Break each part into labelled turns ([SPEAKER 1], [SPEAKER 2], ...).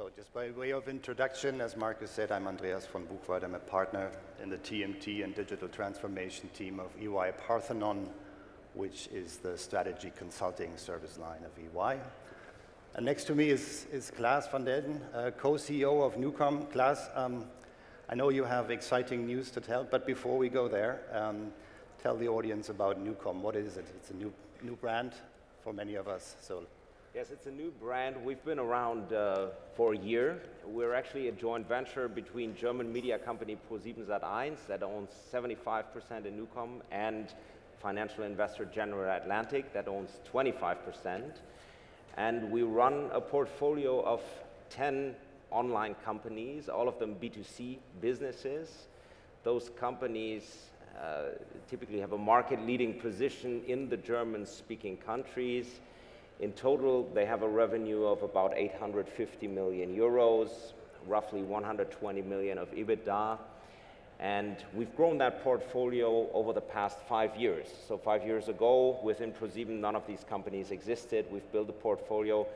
[SPEAKER 1] So just by way of introduction, as Marcus said, I'm Andreas from Buchwaldt. I'm a partner in the TMT and digital transformation team of EY-Parthenon, which is the strategy consulting service line of EY. And next to me is Claas van Delden, co-CEO of NUCOM. Claas, I know you have exciting news to tell, but before we go there, tell the audience about NUCOM. What is it? It's a new brand for many of us. So.
[SPEAKER 2] Yes, it's a new brand. We've been around for a year. We're actually a joint venture between German media company ProSiebenSat.1 that owns 75% in NUCOM and financial investor General Atlantic that owns 25%. And we run a portfolio of 10 online companies, all of them B2C businesses. Those companies typically have a market-leading position in the German-speaking countries. In total, they have a revenue of about 850 million euros, roughly 120 million of EBITDA. And we've grown that portfolio over the past 5 years. So 5 years ago, within ProSieben, none of these companies existed. We've built a portfolio.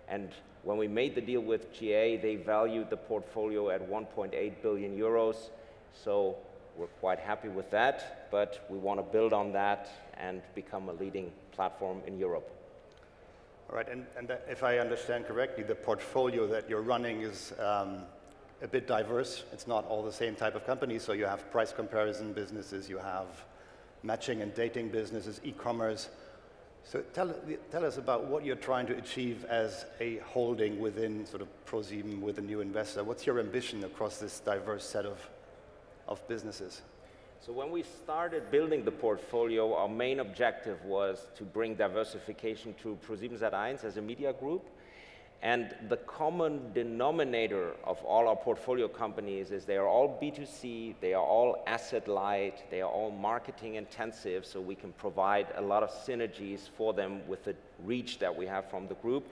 [SPEAKER 2] And when we made the deal with GA, they valued the portfolio at 1.8 billion euros. So we're quite happy with that. But we want to build on that and become a leading platform in Europe.
[SPEAKER 1] All right, and if I understand correctly, the portfolio that you're running is a bit diverse. It's not all the same type of companies, so you have price comparison businesses, you have matching and dating businesses, e-commerce. So tell us about what you're trying to achieve as a holding within sort of ProSieben with a new investor. What's your ambition across this diverse set of businesses?
[SPEAKER 2] So when we started building the portfolio, our main objective was to bring diversification to ProSiebenSat.1 as a media group. And the common denominator of all our portfolio companies is they are all B2C, they are all asset light, they are all marketing intensive, so we can provide a lot of synergies for them with the reach that we have from the group.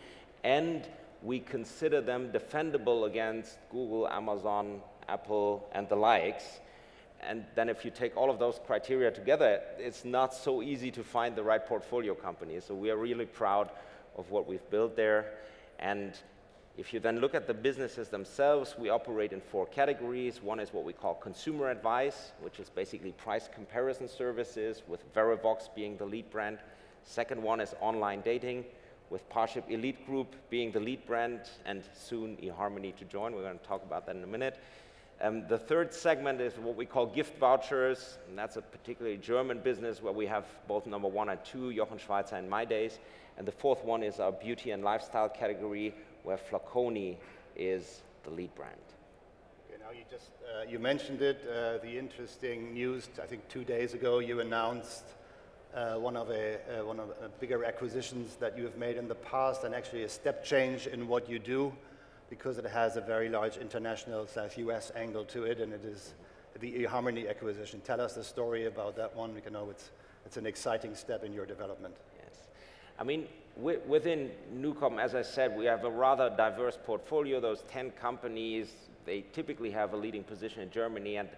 [SPEAKER 2] And we consider them defendable against Google, Amazon, Apple, and the likes. And then if you take all of those criteria together, it's not so easy to find the right portfolio companies. So we are really proud of what we've built there. And if you then look at the businesses themselves, we operate in 4 categories. One is what we call consumer advice, which is basically price comparison services, with Verivox being the lead brand. Second one is online dating, with Parship Elite Group being the lead brand, and soon eHarmony to join. We're going to talk about that in a minute. The third segment is what we call gift vouchers, and that's a particularly German business where we have both number 1 and 2, Jochen Schweizer and My Days. And the fourth one is our beauty and lifestyle category, where Flaconi is the lead brand.
[SPEAKER 1] Okay, now you mentioned it, the interesting news. I think 2 days ago you announced one of the bigger acquisitions that you have made in the past, and actually a step change in what you do, because it has a very large international US angle to it, and it is the eHarmony acquisition. Tell us the story about that one. We know it's an exciting step in your development.
[SPEAKER 2] Yes. I mean, within NUCOM, as I said, we have a rather diverse portfolio. Those 10 companies, they typically have a leading position in Germany, and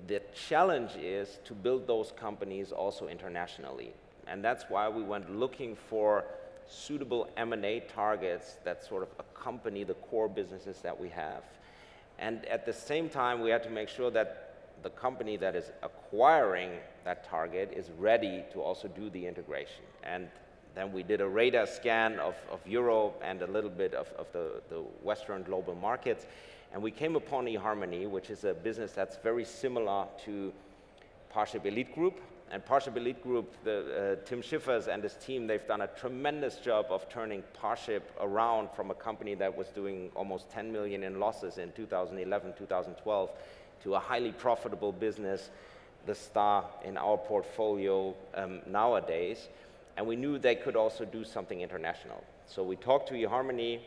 [SPEAKER 2] the challenge is to build those companies also internationally. And that's why we went looking for suitable M&A targets that sort of accompany the core businesses that we have. And at the same time, we had to make sure that the company that is acquiring that target is ready to also do the integration. And then we did a radar scan of Europe and a little bit of the Western global markets. And we came upon eHarmony, which is a business that's very similar to Parship Elite Group. And Parship Elite Group, Tim Schiffers and his team, they've done a tremendous job of turning Parship around from a company that was doing almost 10 million in losses in 2011, 2012, to a highly profitable business, the star in our portfolio nowadays. And we knew they could also do something international. So we talked to eHarmony.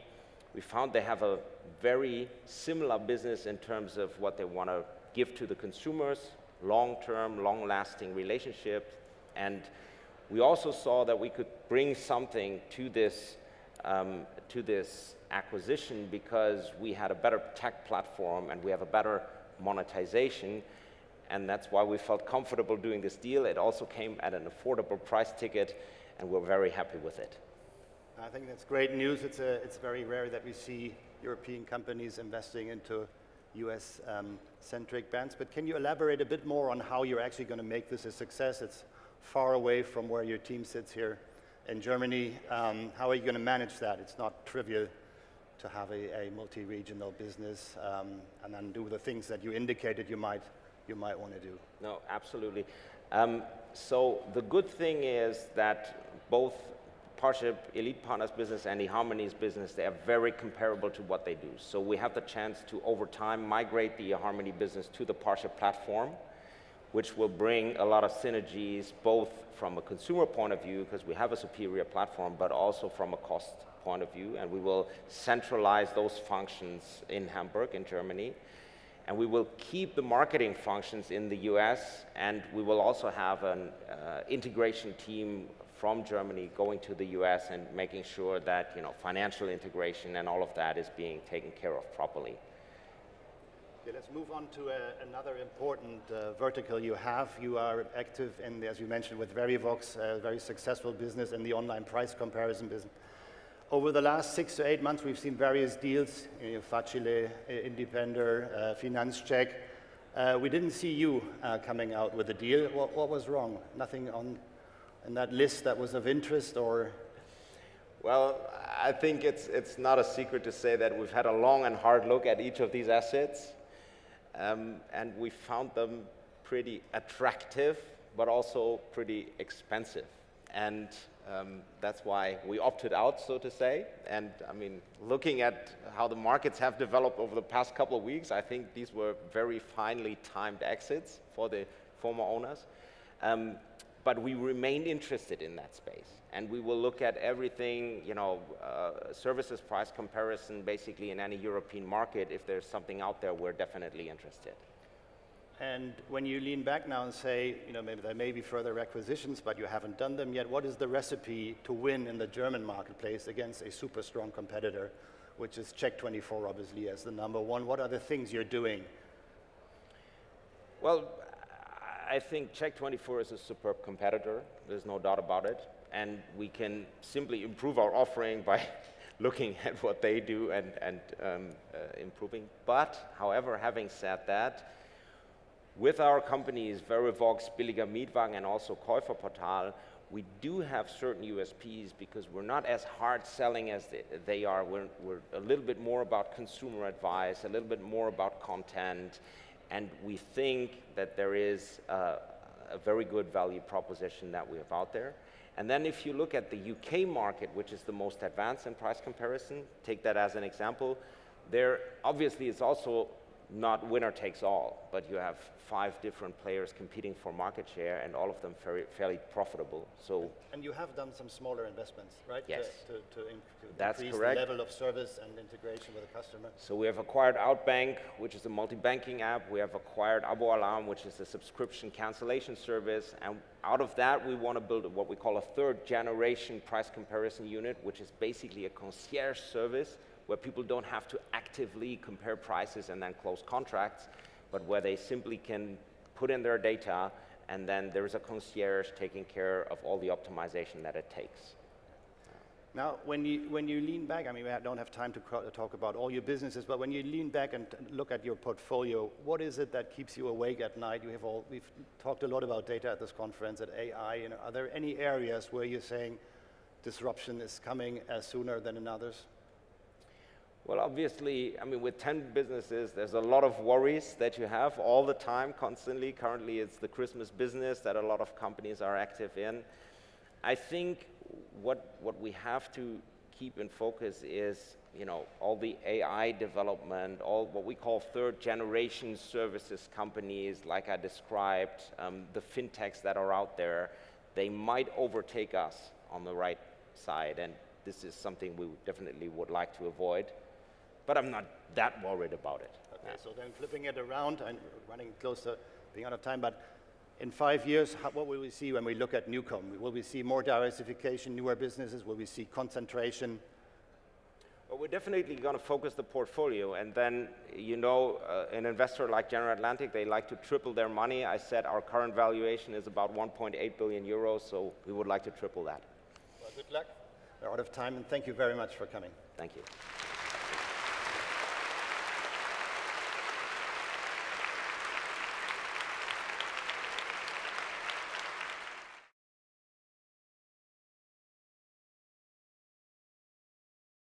[SPEAKER 2] We found they have a very similar business in terms of what they want to give to the consumers, long-term, long-lasting relationship. And we also saw that we could bring something to this acquisition because we had a better tech platform and we have a better monetization. And that's why we felt comfortable doing this deal. It also came at an affordable price ticket, and we're very happy with it.
[SPEAKER 1] I think that's great news. It's very rare that we see European companies investing into US-centric banks. But can you elaborate a bit more on how you're actually going to make this a success? It's far away from where your team sits here in Germany. How are you going to manage that? It's not trivial to have a multi-regional business and then do the things that you indicated you might want to do.
[SPEAKER 2] No, absolutely. So the good thing is that both Parship, Elite Partners business and eHarmony's business, they are very comparable to what they do. So we have the chance to, over time, migrate the eHarmony business to the Parship platform, which will bring a lot of synergies, both from a consumer point of view, because we have a superior platform, but also from a cost point of view. And we will centralize those functions in Hamburg, in Germany. And we will keep the marketing functions in the US, and we will also have an integration team from Germany going to the US and making sure that financial integration and all of that is being taken care of properly.
[SPEAKER 1] Okay, let's move on to another important vertical you have. You are active in, as you mentioned, with Verivox, a very successful business in the online price comparison business. Over the last 6 to 8 months, we've seen various deals, Facile, Independer, Finanzcheck. We didn't see you coming out with a deal. What was wrong? Nothing in that list that was of interest, or?
[SPEAKER 2] Well, I think it's not a secret to say that we've had a long and hard look at each of these assets, and we found them pretty attractive, but also pretty expensive. And that's why we opted out, so to say. And I mean, looking at how the markets have developed over the past couple of weeks, I think these were very finely timed exits for the former owners. But we remain interested in that space. And we will look at everything, services price comparison, basically in any European market. If there's something out there, we're definitely interested.
[SPEAKER 1] And when you lean back now and say, maybe there may be further acquisitions, but you haven't done them yet, what is the recipe to win in the German marketplace against a super strong competitor, which is Check24, obviously, as the number one? What are the things you're doing?
[SPEAKER 2] Well, I think Check24 is a superb competitor. There's no doubt about it. And we can simply improve our offering by looking at what they do and improving. But, however, having said that, with our companies, Verivox, Billiger Mietwagen, and also Käuferportal, we do have certain USPs because we're not as hard selling as they are. We're a little bit more about consumer advice, a little bit more about content, and we think that there is a very good value proposition that we have out there. And then if you look at the UK market, which is the most advanced in price comparison, take that as an example, there obviously is also not winner takes all, but you have 5 different players competing for market share, and all of them fairly profitable. So,
[SPEAKER 1] and you have done some smaller investments, right?
[SPEAKER 2] Yes.
[SPEAKER 1] To
[SPEAKER 2] That's
[SPEAKER 1] increase
[SPEAKER 2] correct.
[SPEAKER 1] the level of service and integration with the customer.
[SPEAKER 2] So we have acquired Outbank, which is a multi-banking app. We have acquired Abo Alarm, which is a subscription cancellation service. And out of that, we want to build what we call a 3rd generation price comparison unit, which is basically a concierge service where people don't have to actively compare prices and then close contracts, but where they simply can put in their data, and then there's a concierge taking care of all the optimization that it takes.
[SPEAKER 1] Now, when you lean back, I mean, we don't have time to talk about all your businesses, but when you lean back and look at your portfolio, what is it that keeps you awake at night? We've talked a lot about data at this conference, at AI. Are there any areas where you're saying disruption is coming sooner than in others?
[SPEAKER 2] Well, obviously, I mean, with 10 businesses, there's a lot of worries that you have all the time, constantly. Currently, it's the Christmas business that a lot of companies are active in. I think what we have to keep in focus is, all the AI development, all what we call 3rd generation services companies, like I described, the fintechs that are out there. They might overtake us on the right side, and this is something we definitely would like to avoid. But I'm not that worried about it.
[SPEAKER 1] Okay, so then flipping it around, and running close to being out of time, but in 5 years, what will we see when we look at NUCOM? Will we see more diversification, newer businesses? Will we see concentration?
[SPEAKER 2] Well, we're definitely going to focus the portfolio, and then, an investor like General Atlantic, they like to triple their money. I said our current valuation is about 1.8 billion euros, so we would like to triple that.
[SPEAKER 1] Well, good luck. We're out of time, and thank you very much for coming.
[SPEAKER 2] Thank you.